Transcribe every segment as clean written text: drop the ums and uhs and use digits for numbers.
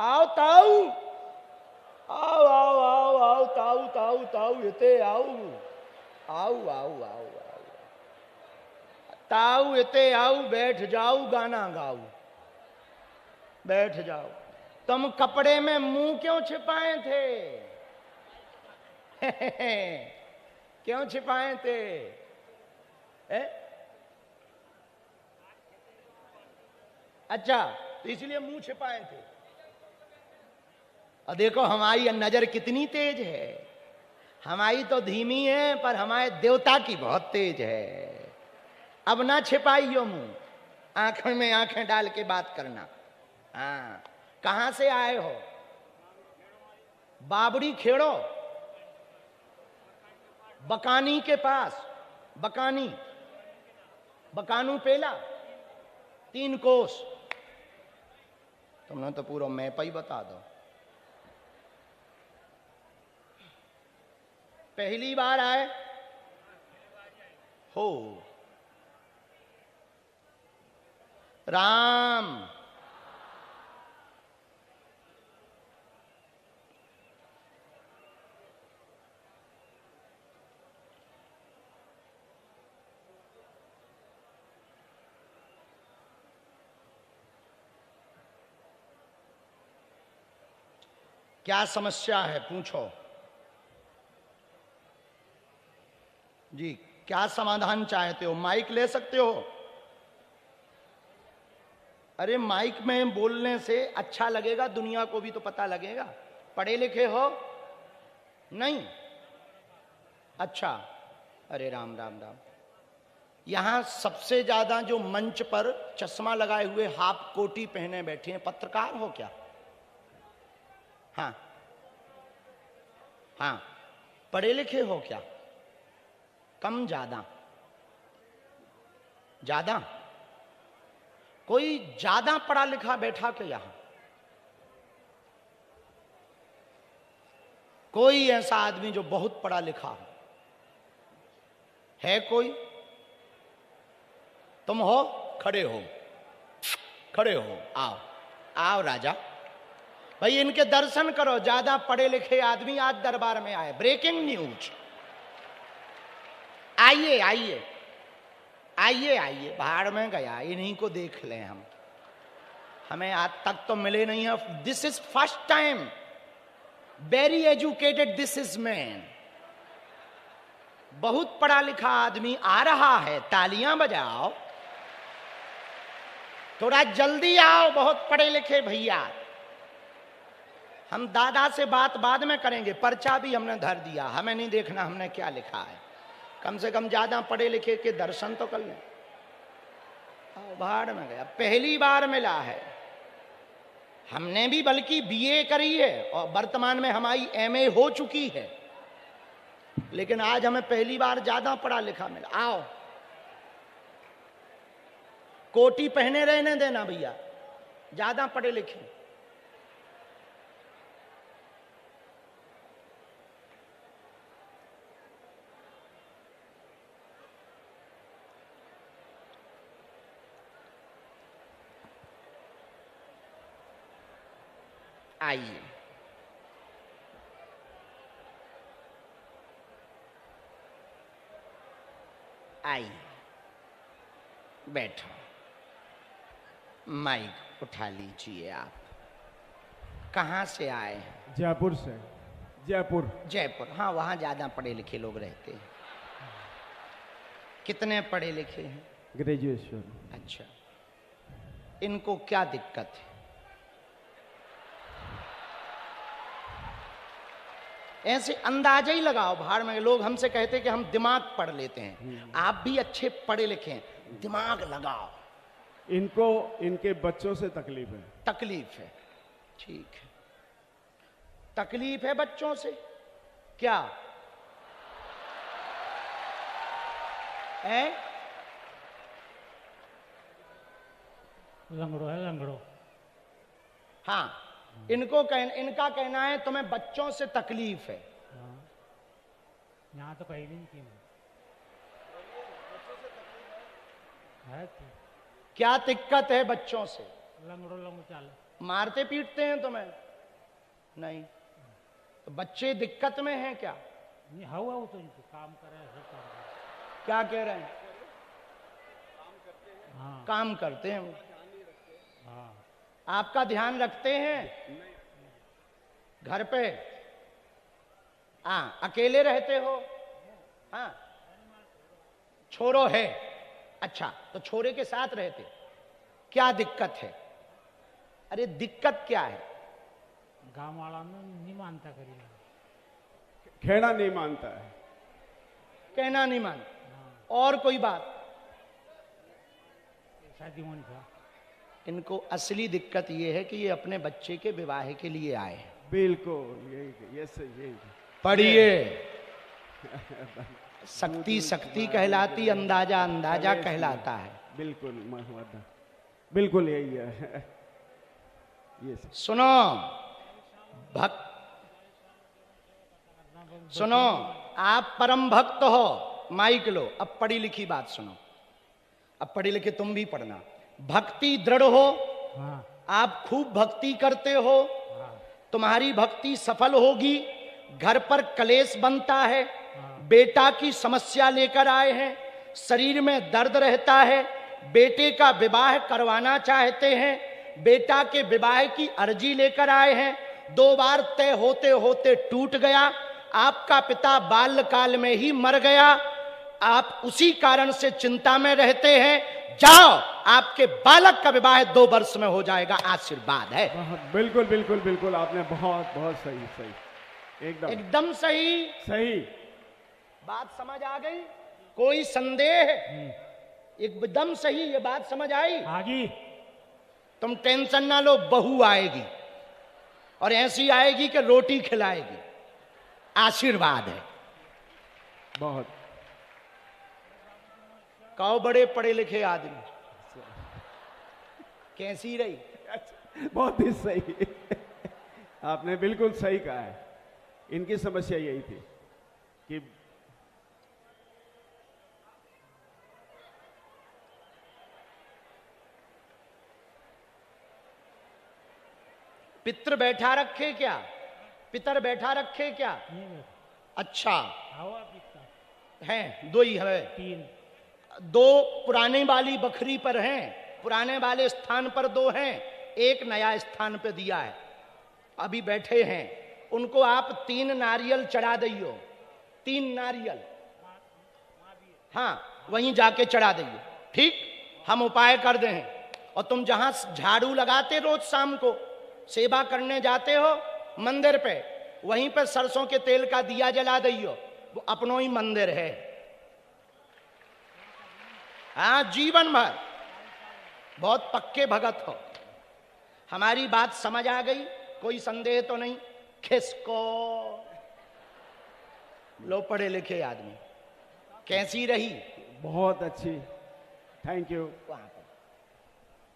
आओ ताऊ, आओ आओ आओ आओ ताऊ ताऊ ताऊ इते आओ आओ आओ आओ आओ ताऊ इते आओ, बैठ जाओ गाना गाओ, बैठ जाओ। तुम कपड़े में मुंह क्यों छिपाए थे? क्यों छिपाए थे? अच्छा, तो इसलिए मुंह छिपाए थे। और देखो हमारी नजर कितनी तेज है। हमारी तो धीमी है, पर हमारे देवता की बहुत तेज है। अब ना छिपाइयो मुंह, आंखों में आंखें डाल के बात करना। हाँ, कहां से आए हो? बाबरी खेड़ो, बकानी के पास। बकानी, बकानू पेला, 3 कोस। तुमने तो पूरा मैप ही बता दो। पहली बार आए हो? राम क्या समस्या है? पूछो जी, क्या समाधान चाहते हो? माइक ले सकते हो? अरे माइक में बोलने से अच्छा लगेगा, दुनिया को भी तो पता लगेगा। पढ़े लिखे हो? नहीं? अच्छा, अरे राम राम राम। यहां सबसे ज्यादा जो मंच पर चश्मा लगाए हुए हाफ कोटी पहने बैठे हैं, पत्रकार हो क्या? हाँ हाँ, पढ़े लिखे हो क्या? कम ज्यादा? ज्यादा? कोई ज्यादा पढ़ा लिखा बैठा के यहां? कोई ऐसा आदमी जो बहुत पढ़ा लिखा हो? है कोई? तुम हो? खड़े हो, खड़े हो, आओ आओ राजा भाई, इनके दर्शन करो। ज्यादा पढ़े लिखे आदमी आज दरबार में आए। Breaking news. आइए आइए आइए आइए, बाहर में गया, इन्हीं को देख लें हम। हमें आज तक तो मिले नहीं है। This is first time. Very educated this is man. बहुत पढ़ा लिखा आदमी आ रहा है। तालियां बजाओ, थोड़ा जल्दी आओ। बहुत पढ़े लिखे भैया। हम दादा से बात बाद में करेंगे। पर्चा भी हमने धर दिया, हमें नहीं देखना हमने क्या लिखा है। कम से कम ज्यादा पढ़े लिखे के दर्शन तो कर लें। बाहर में गया, पहली बार मिला है। हमने भी बल्कि बीए करी है और वर्तमान में हमारी एमए हो चुकी है, लेकिन आज हमें पहली बार ज्यादा पढ़ा लिखा मिला। आओ, कोटी पहने रहने देना भैया, ज्यादा पढ़े लिखे। आइए, आइए, बैठो। माइक उठा लीजिए आप। कहाँ से आए हैं? जयपुर से। जयपुर। जयपुर, हाँ, वहाँ ज्यादा पढ़े लिखे लोग रहते हैं। कितने पढ़े लिखे हैं? ग्रेजुएशन। अच्छा, इनको क्या दिक्कत है? ऐसे अंदाजा ही लगाओ। बाहर में लोग हमसे कहते हैं कि हम दिमाग पढ़ लेते हैं। आप भी अच्छे पढ़े लिखे हैं, दिमाग लगाओ। इनको इनके बच्चों से तकलीफ है। तकलीफ है, ठीक है। तकलीफ है बच्चों से? क्या है? लंगड़ो है, लंगड़ो। हाँ, इनका कहना है तुम्हें बच्चों से तकलीफ है। यहाँ तो कहीं भी नहीं की है। क्या दिक्कत है बच्चों से? लंगड़ो लंगड़ो चाल। मारते पीटते हैं तुम्हें? नहीं। तो बच्चे दिक्कत में हैं क्या? नहीं हुआ वो तो इनको काम करे सब काम करे। क्या कह रहे हैं? हाँ काम करते हैं वो। हाँ आपका ध्यान रखते हैं? घर पे? हाँ। अकेले रहते हो? हाँ। छोरो है? अच्छा, तो छोरे के साथ रहते? क्या दिक्कत है? अरे दिक्कत क्या है? गांव वाला ने नहीं मानता करी खेड़ा नहीं मानता है। कहना नहीं मानता। और कोई बात? शादी होनी था। इनको असली दिक्कत ये है कि ये अपने बच्चे के विवाह के लिए आए हैं। बिल्कुल यही यही पढ़िए। शक्ति शक्ति कहलाती, अंदाजा अंदाजा कहलाता है। बिल्कुल महमद, बिल्कुल यही है। ये सुनो भक्त, सुनो, आप परम भक्त हो, माइक लो। अब पढ़ी लिखी बात सुनो। अब पढ़ी लिखी तुम भी पढ़ना। भक्ति दृढ़ हो, हाँ आप खूब भक्ति करते हो, तुम्हारी भक्ति सफल होगी। घर पर कलेश बनता है, बेटा की समस्या लेकर आए हैं, शरीर में दर्द रहता है, बेटे का विवाह करवाना चाहते हैं, बेटा के विवाह की अर्जी लेकर आए हैं, 2 बार तय होते होते टूट गया, आपका पिता बाल्यकाल में ही मर गया, आप उसी कारण से चिंता में रहते हैं। जाओ, आपके बालक का विवाह 2 वर्ष में हो जाएगा, आशीर्वाद है। बिल्कुल बिल्कुल बिल्कुल, आपने बहुत बहुत सही सही, एकदम सही सही बात समझ आ गई? कोई संदेह? एकदम सही, ये बात समझ आई? आगी तुम टेंशन ना लो, बहू आएगी और ऐसी आएगी कि रोटी खिलाएगी, आशीर्वाद है। बहुत। कहो बड़े पढ़े लिखे आदमी, कैसी रही? बहुत ही सही। आपने बिल्कुल सही कहा है। इनकी समस्या यही थी कि पितर बैठा रखे क्या? पितर बैठा रखे क्या? नहीं बैठा। अच्छा हवा पीता है, 2 ही है। 3 2 पुराने वाली बखरी पर हैं, पुराने वाले स्थान पर 2 हैं, एक नया स्थान पे दिया है। अभी बैठे हैं, उनको आप 3 नारियल चढ़ा दियो, 3 नारियल। हाँ, वहीं जाके चढ़ा दियो। ठीक, हम उपाय कर दें। और तुम जहां झाड़ू लगाते रोज शाम को, सेवा करने जाते हो मंदिर पे, वहीं पर सरसों के तेल का दिया जला दियो, वो अपनो ही मंदिर है। हाँ, जीवन भर। बहुत पक्के भगत हो। हमारी बात समझ आ गई? कोई संदेह तो नहीं? खिसको लो पढ़े लिखे आदमी। कैसी रही? बहुत अच्छी, थैंक यू।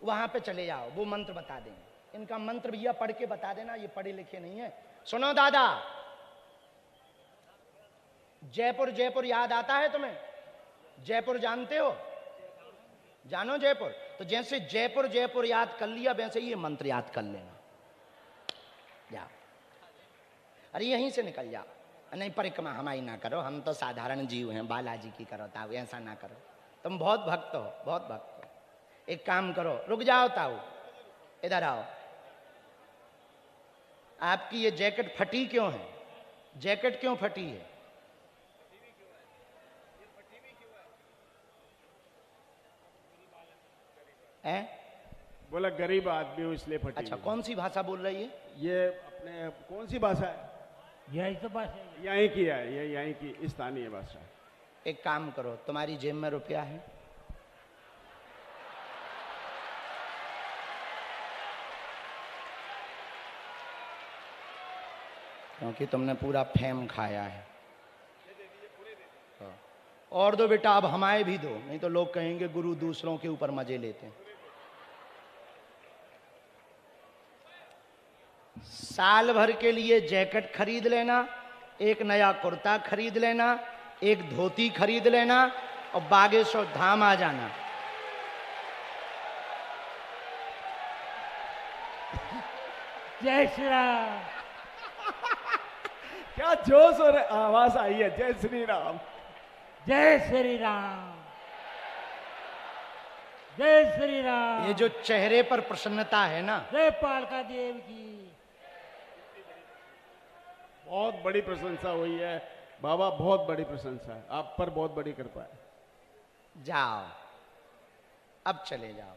वहां पे चले जाओ, वो मंत्र बता देंगे। इनका मंत्र भैया पढ़ के बता देना, ये पढ़े लिखे नहीं है। सुनो दादा, जयपुर जयपुर याद आता है तुम्हें? जयपुर जानते हो? जानो जयपुर? तो जैसे जयपुर जयपुर याद कर लिया, वैसे ये मंत्र याद कर लेना। जाओ, अरे यहीं से निकल जाओ। नहीं, परिक्रमा हमारी ना करो, हम तो साधारण जीव हैं, बालाजी की करो ताऊ, ऐसा ना करो। तुम बहुत भक्त हो, बहुत भक्त हो। एक काम करो, रुक जाओ ताऊ, इधर आओ। आपकी ये जैकेट फटी क्यों है? जैकेट क्यों फटी है? हैं? बोला गरीब आदमी हूं इसलिए फटी। अच्छा, कौन सी भाषा बोल रही है ये? अपने कौन सी भाषा है? यही तो बात है। यहीं की है, ये यहीं की स्थानीय भाषा है। एक काम करो, तुम्हारी जेब में रुपया है? क्योंकि तुमने पूरा फेम खाया है। और दो बेटा, अब हमारे भी दो, नहीं तो लोग कहेंगे गुरु दूसरों के ऊपर मजे लेते हैं। साल भर के लिए जैकेट खरीद लेना, एक नया कुर्ता खरीद लेना, एक धोती खरीद लेना और बागेश्वर धाम आ जाना। जय श्री राम। क्या जोश और आवाज आई है। जय श्री राम। जय श्री राम। जय श्री राम। ये जो चेहरे पर प्रसन्नता है ना, जय पालका देव की। बहुत बड़ी प्रशंसा हुई है बाबा, बहुत बड़ी प्रशंसा है। आप पर बहुत बड़ी कृपा है। जाओ अब चले जाओ।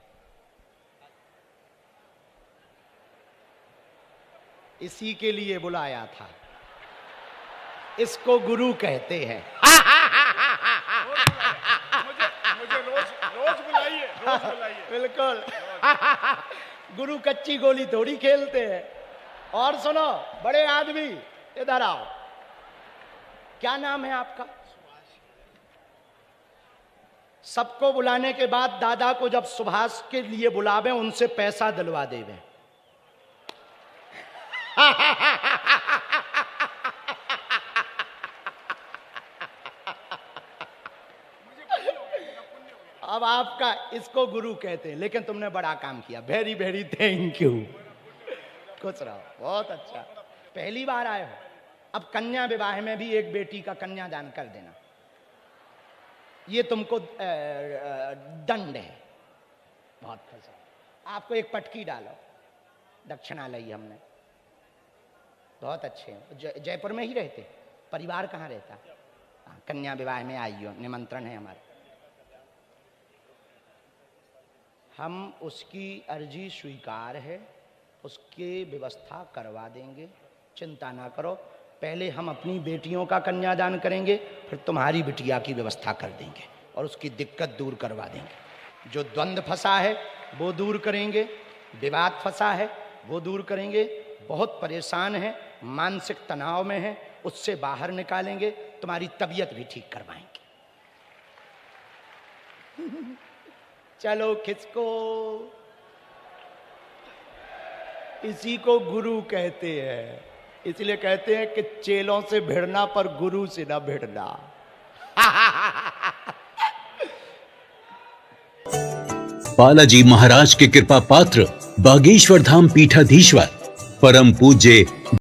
इसी के लिए बुलाया था, इसको गुरु कहते हैं। मुझे रोज बुलाइए, रोज बुलाइए। बिल्कुल। गुरु कच्ची गोली थोड़ी खेलते हैं। और सुनो बड़े आदमी, इधर आओ। क्या नाम है आपका? सबको बुलाने के बाद दादा को जब सुभाष के लिए बुलावे, उनसे पैसा दिलवा देवे। अब आपका, इसको गुरु कहते हैं, लेकिन तुमने बड़ा काम किया। Very very thank you. खुश रहो, बहुत अच्छा। पहली बार आए हो। अब कन्या विवाह में भी एक बेटी का कन्यादान कर देना, ये तुमको दंड है। बहुत खुश है। आपको एक पटकी डालो, दक्षिणा ली हमने। बहुत अच्छे हैं। जयपुर में ही रहते? परिवार कहाँ रहता? हाँ, कन्या विवाह में आइयो, निमंत्रण है हमारा। हम उसकी अर्जी स्वीकार है, उसकी व्यवस्था करवा देंगे, चिंता ना करो। पहले हम अपनी बेटियों का कन्यादान करेंगे, फिर तुम्हारी बिटिया की व्यवस्था कर देंगे और उसकी दिक्कत दूर करवा देंगे। जो द्वंद्व फंसा है वो दूर करेंगे, विवाद फंसा है वो दूर करेंगे। बहुत परेशान है, मानसिक तनाव में है, उससे बाहर निकालेंगे, तुम्हारी तबीयत भी ठीक करवाएंगे। चलो खिसको। इसी को गुरु कहते हैं। इसलिए कहते हैं कि चेलों से भिड़ना पर गुरु से ना भिड़ना। बालाजी महाराज के कृपा पात्र बागेश्वर धाम पीठाधीश्वर परम पूज्य